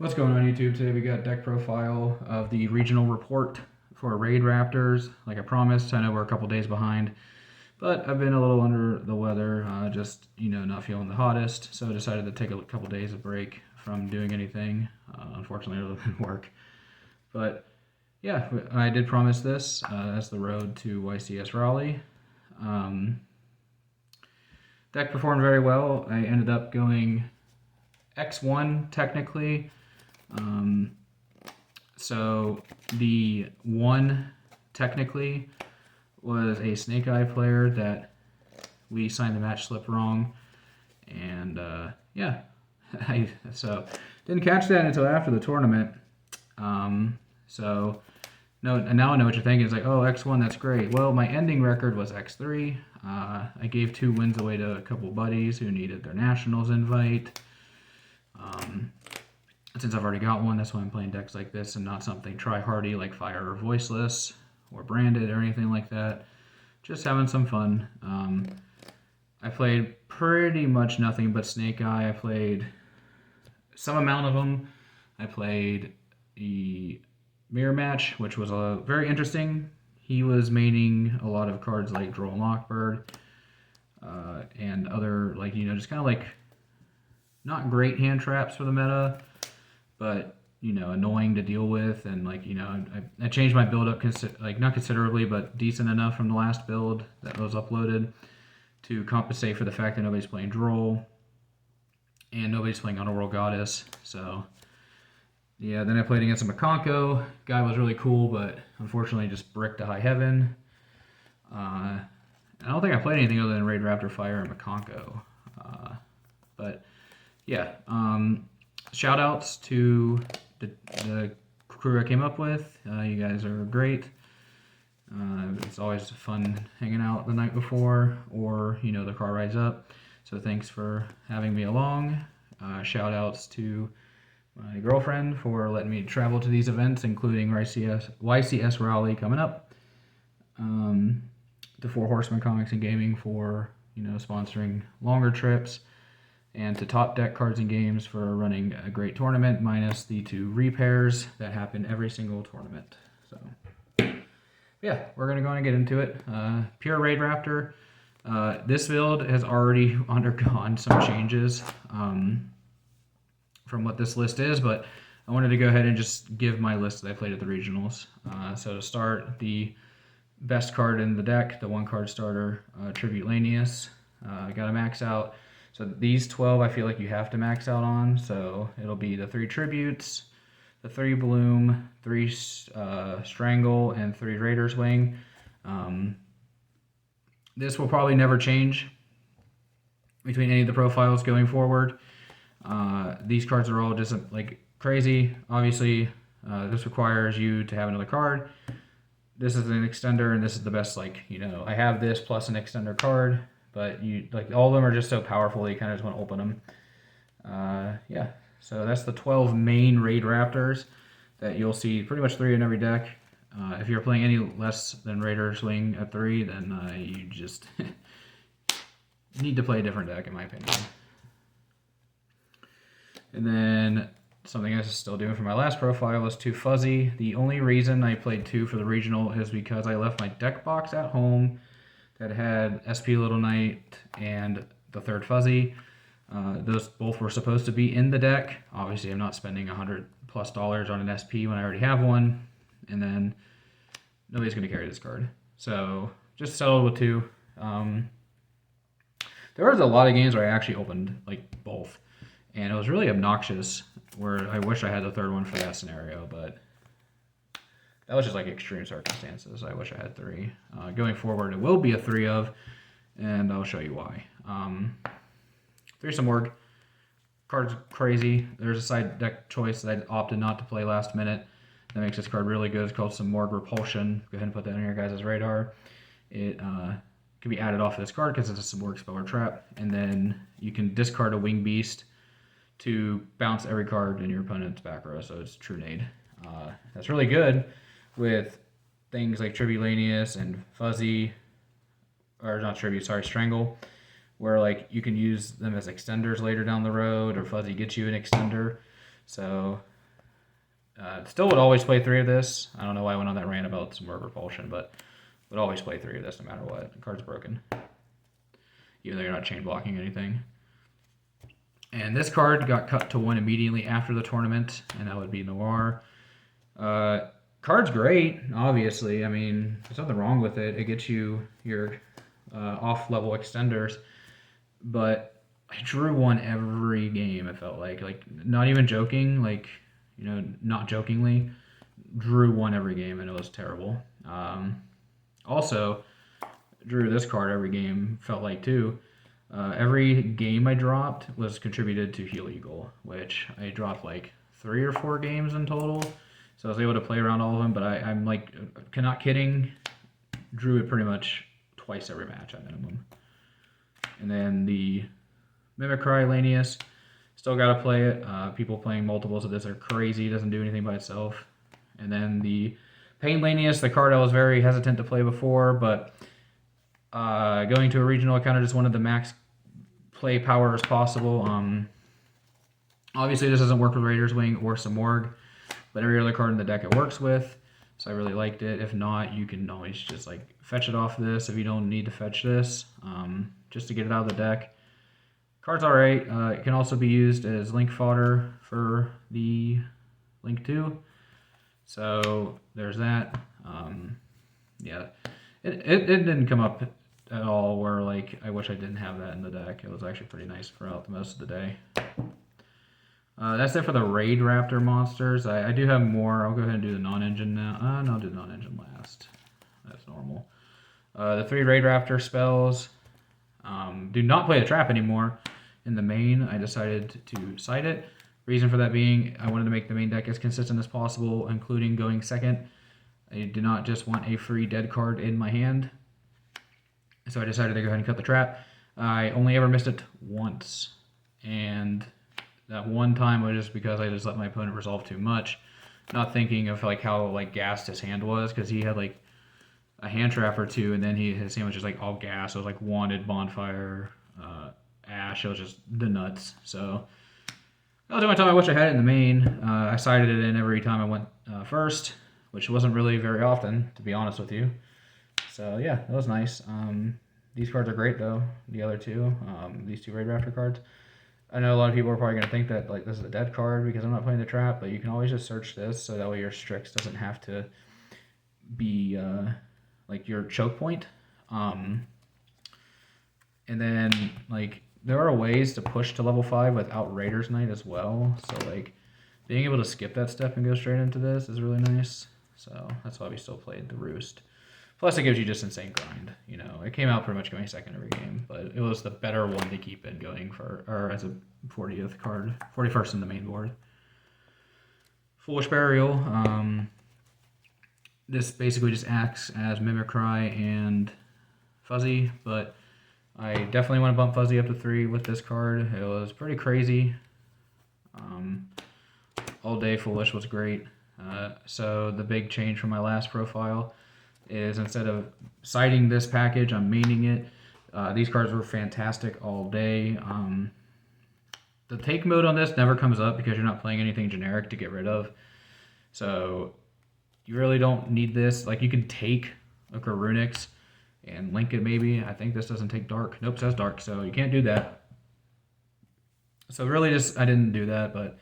What's going on YouTube? Today we got deck profile of the regional report for Raidraptors. Like I promised, I know we're a couple days behind, but I've been a little under the weather, just, not feeling the hottest, so I decided to take a couple days of break from doing anything, unfortunately other than work. But yeah, I did promise this as the road to YCS Raleigh. Deck performed very well. I ended up going X1 technically. So the one technically was a Snake Eye player that we signed the match slip wrong, and yeah, so didn't catch that until after the tournament. So no, and now I know what you're thinking. It's like, oh, X1, that's great. Well, my ending record was X3. I gave 2 wins away to a couple buddies who needed their nationals invite. Since I've already got one, that's why I'm playing decks like this and not something try-hardy like Fire or Voiceless or Branded or anything like that. Just having some fun. I played pretty much nothing but Snake Eye. I played some amount of them. I played the Mirror Match, which was very interesting. He was maining a lot of cards like Droll and Lockbird and other, just kind of like not great hand traps for the meta, but annoying to deal with. And I changed my build up not considerably, but decent enough from the last build that was uploaded to compensate for the fact that nobody's playing Droll and nobody's playing Underworld Goddess. So yeah, then I played against a Makonko. Guy was really cool, but unfortunately just bricked to High Heaven. I don't think I played anything other than Raidraptor, Fire, and Makonko. But yeah, shout outs to the crew I came up with. You guys are great. It's always fun hanging out the night before, or the car rides up. So thanks for having me along. Shout outs to my girlfriend for letting me travel to these events, including YCS Raleigh coming up. To Four Horsemen Comics and Gaming for sponsoring longer trips, and to Top Deck Cards and Games for running a great tournament, minus the 2 repairs that happen every single tournament. So yeah, we're gonna go on and get into it. Pure Raidraptor. This build has already undergone some changes from what this list is, but I wanted to go ahead and just give my list that I played at the regionals. So to start, the best card in the deck, the 1-card starter, Tribute Lanius. I got to max out. So these 12 I feel like you have to max out on. So it'll be the 3 Tributes, the 3 Bloom, 3 Strangle, and 3 Raider's Wing. This will probably never change between any of the profiles going forward. These cards are all just crazy. Obviously, this requires you to have another card. This is an extender, and this is the best, I have this plus an extender card, but all of them are just so powerful that you kind of just want to open them. Yeah, so that's the 12 main Raidraptors that you'll see pretty much 3 in every deck. If you're playing any less than Raider's Wing at 3, then you just need to play a different deck, in my opinion. And then something I was still doing for my last profile was 2 Fuzzy. The only reason I played 2 for the regional is because I left my deck box at home that had SP Little Knight and the 3rd Fuzzy. Those both were supposed to be in the deck. Obviously, I'm not spending $100+ on an SP when I already have one. And then nobody's going to carry this card. So just settled with 2. There was a lot of games where I actually opened both. And it was really obnoxious, where I wish I had the 3rd one for that scenario, but that was just extreme circumstances. I wish I had 3. Going forward, it will be a 3 of, and I'll show you why. 3 some Morg. Card's crazy. There's a side deck choice that I opted not to play last minute that makes this card really good. It's called some Morg Repulsion. Go ahead and put that on your guys' radar. It can be added off of this card because it's a Morg spell or trap, and then you can discard a Wing Beast to bounce every card in your opponent's back row, so it's True Nade. That's really good with things like Tribute Lanius and Fuzzy, or not Tribute, sorry, Strangle, where you can use them as extenders later down the road, or Fuzzy gets you an extender. So Still would always play 3 of this. I don't know why I went on that rant about some more Repulsion, but would always play 3 of this no matter what. The card's broken. Even though you're not chain blocking anything. And this card got cut to 1 immediately after the tournament, and that would be Noir. Card's great, obviously. I mean, there's nothing wrong with it. It gets you your off-level extenders, but I drew 1 every game, it felt like. Like, not even joking, like, you know, not jokingly, drew 1 every game, and it was terrible. Also, drew this card every game, felt like, too. Every game I dropped was contributed to Heal Eagle, which I dropped like 3 or 4 games in total. So I was able to play around all of them, but I'm like, not kidding, drew it pretty much twice every match at minimum. And then the Mimicry Lanius, still got to play it. People playing multiples of this are crazy, it doesn't do anything by itself. And then the Pain Lanius, the card I was very hesitant to play before, but going to a regional, I kind of just wanted the max play power as possible. Obviously, this doesn't work with Raider's Wing or Samorg, but every other card in the deck it works with, so I really liked it. If not, you can always just like fetch it off this if you don't need to fetch this, just to get it out of the deck. Card's alright. It can also be used as link fodder for the Link 2, so there's that. Yeah, it didn't come up at all where like I wish I didn't have that in the deck. It was actually pretty nice throughout most of the day. That's it for the Raidraptor monsters. I do have more. I'll go ahead and do the non-engine now. No, I'll do the non-engine last. That's normal. The 3 Raidraptor spells. Do not play the trap anymore. In the main, I decided to side it. Reason for that being, I wanted to make the main deck as consistent as possible, including going second. I did not just want a free dead card in my hand. So I decided to go ahead and cut the trap. I only ever missed it once. And that one time was just because I just let my opponent resolve too much. Not thinking of like how like gassed his hand was, because he had like a hand trap or 2, and then his hand was just like all gas. It was like Wanted, Bonfire, Ash. It was just the nuts. So that was the only time I wish I had it in the main. I sided it in every time I went first, which wasn't really very often, to be honest with you. So yeah, that was nice. These cards are great though. The other 2, these 2 Raidraptor cards. I know a lot of people are probably going to think that like this is a dead card because I'm not playing the trap, but you can always just search this, so that way your Strix doesn't have to be like your choke point. And then like there are ways to push to level 5 without Raider's Knight as well. So like being able to skip that step and go straight into this is really nice. So that's why we still played the Roost. Plus, it gives you just insane grind. You know, it came out pretty much going second every game, but it was the better one to keep it going for, or as a 40th card, 41st in the main board. Fullish Burial. This basically just acts as Mimicry and Fuzzy, but I definitely want to bump Fuzzy up to 3 with this card. It was pretty crazy. All day Fullish was great. So the big change from my last profile is instead of siding this package, I'm maining it. These cards were fantastic all day. The take mode on this never comes up because you're not playing anything generic to get rid of. So you really don't need this. Like you can take Ogre Runix and link it maybe. I think this doesn't take dark. Nope, it says dark, so you can't do that. So really just, I didn't do that, but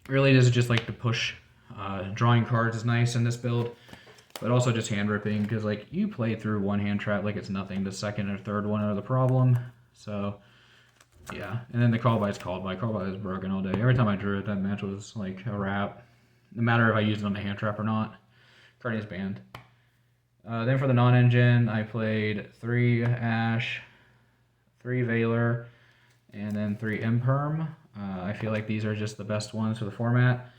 really this is just like the push. Drawing cards is nice in this build. But also just hand ripping, because like you play through one hand trap like it's nothing. The second or third one are the problem. So yeah, and then the Callby is Callby. Callby is broken all day. Every time I drew it, that match was like a wrap. No matter if I used it on the hand trap or not. Card is banned. Then for the non-engine, I played 3 Ash, 3 Valor, and then 3 Imperm. I feel like these are just the best ones for the format.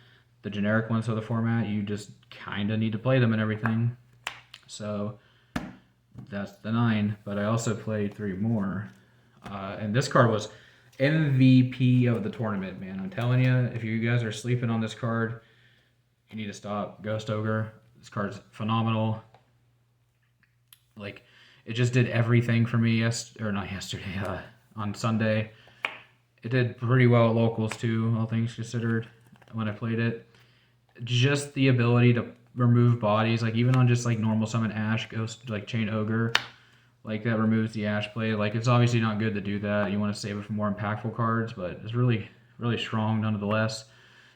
The generic ones for the format, you just kind of need to play them and everything. So that's the 9, but I also played 3 more. And this card was MVP of the tournament, man. I'm telling you, if you guys are sleeping on this card, you need to stop. Ghost Ogre. This card's phenomenal. Like, it just did everything for me on Sunday. It did pretty well at locals too, all things considered, when I played it. just the ability to remove bodies, like even on just like normal summon Ash, Ghost, like Chain Ogre, like that removes the Ash play. Like it's obviously not good to do that. You want to save it for more impactful cards, but it's really, really strong nonetheless.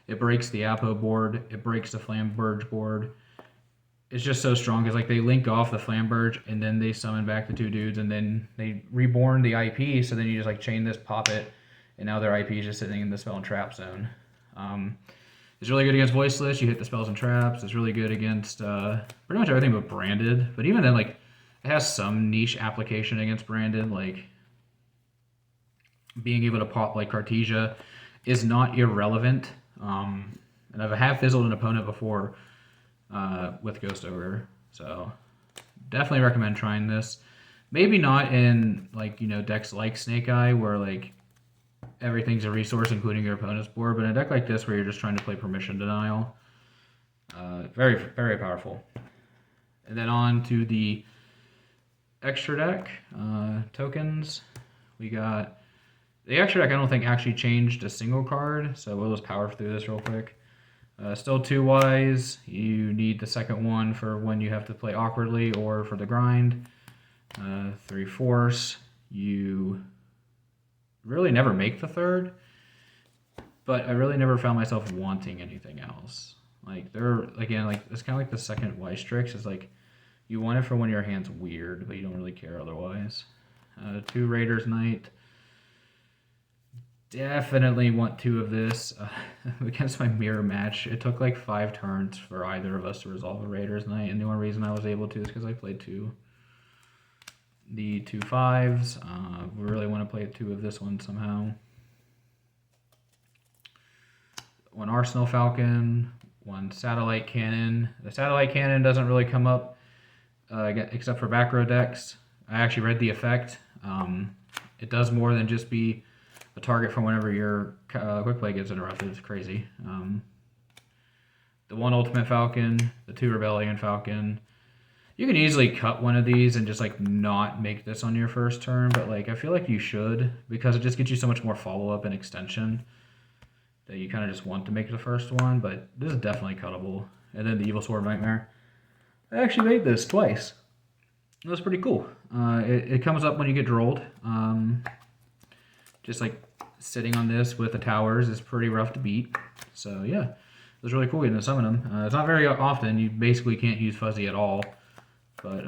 It breaks the Apo board. It breaks the Flamberge board. It's just so strong because like they link off the Flamberge and then they summon back the 2 dudes and then they reborn the IP. So then you just like chain this, pop it, and now their IP is just sitting in the spell and trap zone. It's really good against Voiceless. You hit the spells and traps. It's really good against pretty much everything but Branded. But even then, like, it has some niche application against Branded. Like, being able to pop like Cartesia is not irrelevant. And I have fizzled an opponent before with Ghost Ogre. So definitely recommend trying this. Maybe not in, like, you know, decks like Snake Eye where, like, everything's a resource, including your opponent's board, but in a deck like this where you're just trying to play Permission Denial, very, very powerful. And then on to the extra deck tokens. We got the extra deck. I don't think actually changed a single card, so we'll just power through this real quick. Still 2 Wise. You need the second one for when you have to play awkwardly or for the grind. 3 Force. You really never make the third, but I really never found myself wanting anything else. Like, they're, again, like, it's kind of like the second Wise Tricks. It's like, you want it for when your hand's weird, but you don't really care otherwise. 2 Raiders Knight. Definitely want 2 of this. Against my mirror match, it took like 5 turns for either of us to resolve a Raiders Knight, and the only reason I was able to is because I played 2. The 2 5s. We really want to play 2 of this one somehow. 1 Arsenal Falcon, 1 Satellite Cannon. The Satellite Cannon doesn't really come up except for back row decks. I actually read the effect. It does more than just be a target for whenever your quick play gets interrupted. It's crazy. The 1 Ultimate Falcon, the 2 Rebellion Falcon. You can easily cut one of these and just like not make this on your first turn, but like I feel like you should, because it just gets you so much more follow-up and extension that you kind of just want to make the first one, but this is definitely cuttable. And then the Evil Sword Nightmare. I actually made this twice. It was pretty cool. It comes up when you get drolled. Just like sitting on this with the towers is pretty rough to beat. So yeah, it was really cool getting to summon them. It's not very often. You basically can't use Fuzzy at all. But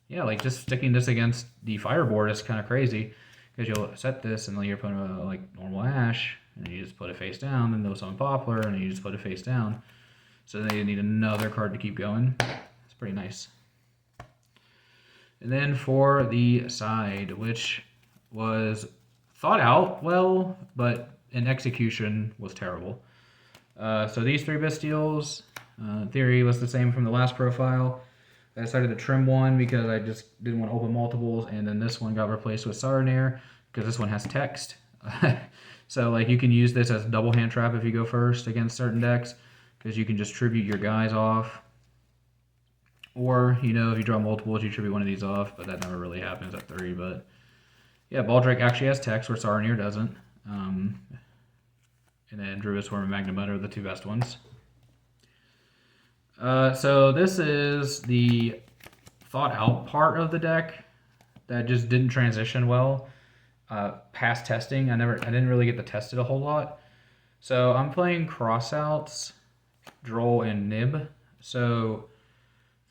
yeah, like just sticking this against the fireboard is kind of crazy, because you'll set this and let your opponent like normal Ash, and you just put it face down, then they'll summon Poplar, and you just put it face down. So then you need another card to keep going. It's pretty nice. And then for the side, which was thought out well, but in execution was terrible. So these 3 Bestials, theory was the same from the last profile. I decided to trim one because I just didn't want to open multiples, and then this one got replaced with Sarnair because this one has text. So like you can use this as a double hand trap if you go first against certain decks, because you can just tribute your guys off. Or, you know, if you draw multiples, you tribute one of these off, but that never really happens at 3. But yeah, Baldrake actually has text where Sarnair doesn't. And then Druid Swarm and Magnum are the 2 best ones. So this is the thought out part of the deck that just didn't transition well past testing. I didn't really get to test it a whole lot. So I'm playing Crossouts, Droll, and Nib. So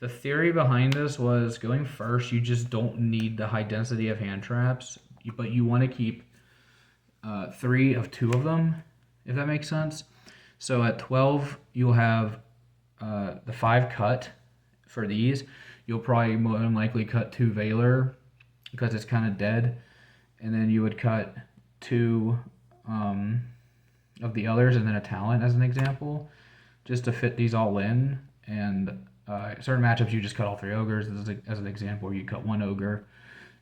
the theory behind this was going first, you just don't need the high density of hand traps, but you want to keep 3 of 2 of them, if that makes sense. So at 12, you'll have the 5 cut for these. You'll probably more than likely cut 2 Valor because it's kind of dead, and then you would cut 2 of the others and then a talent as an example, just to fit these all in. And certain matchups you just cut all 3 ogres as an example, or you cut 1 ogre.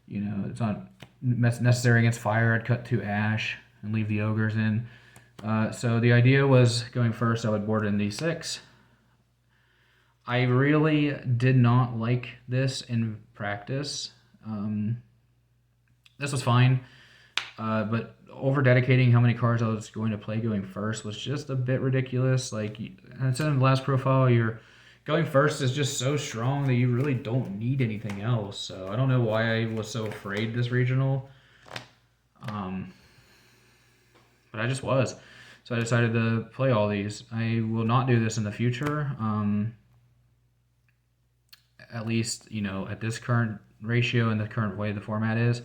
You know, it's not necessary against fire. I'd cut 2 ash and leave the ogres in. So the idea was going first, I would board in D6. I really did not like this in practice. This was fine. But over dedicating how many cards I was going to play going first was just a bit ridiculous. Like I said in the last profile, you're going first is just so strong that you really don't need anything else. So I don't know why I was so afraid this regional. But I just was. So I decided to play all these. I will not do this in the future. At least, you know, at this current ratio and the current way the format is.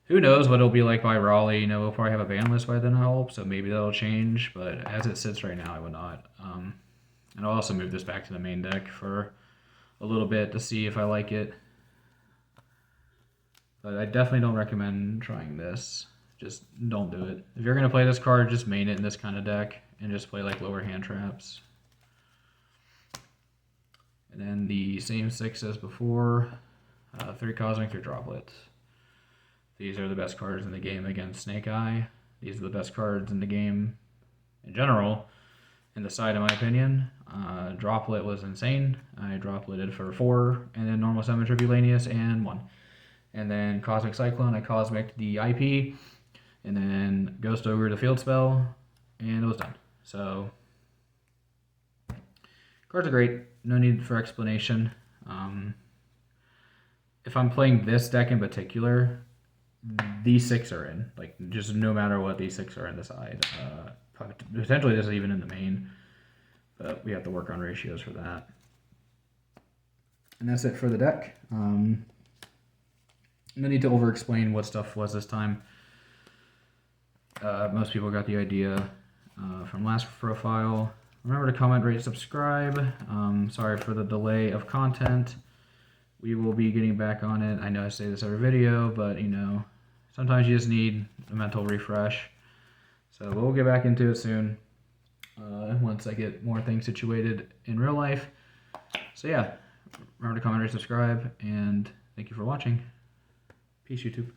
Who knows what it'll be like by Raleigh. You know, we'll probably have a ban list by then, I hope, so maybe that'll change. But as it sits right now, I would not. And I'll also move this back to the main deck for a little bit to see if I like it. But I definitely don't recommend trying this. Just don't do it. If you're going to play this card, just main it in this kind of deck and just play like lower hand traps. And then the same 6 as before. 3 Cosmic, 3 Droplet. These are the best cards in the game against Snake Eye. These are the best cards in the game in general, in the side, in my opinion. Droplet was insane. I dropleted for 4, and then Normal Summon Tribulanius and 1. And then Cosmic Cyclone, I Cosmic the IP, and then Ghost Ogre the field spell, and it was done. So, cards are great. No need for explanation. If I'm playing this deck in particular, these 6 are in. Like, just no matter what, these 6 are in the side. Potentially this is even in the main, but we have to work on ratios for that. And that's it for the deck. No need to over-explain what stuff was this time. Most people got the idea from last profile. Remember to comment, rate, subscribe. Sorry for the delay of content. We will be getting back on it. I know I say this every video, but you know, sometimes you just need a mental refresh. So we'll get back into it soon once I get more things situated in real life. So yeah, remember to comment, rate, subscribe, and thank you for watching. Peace, YouTube.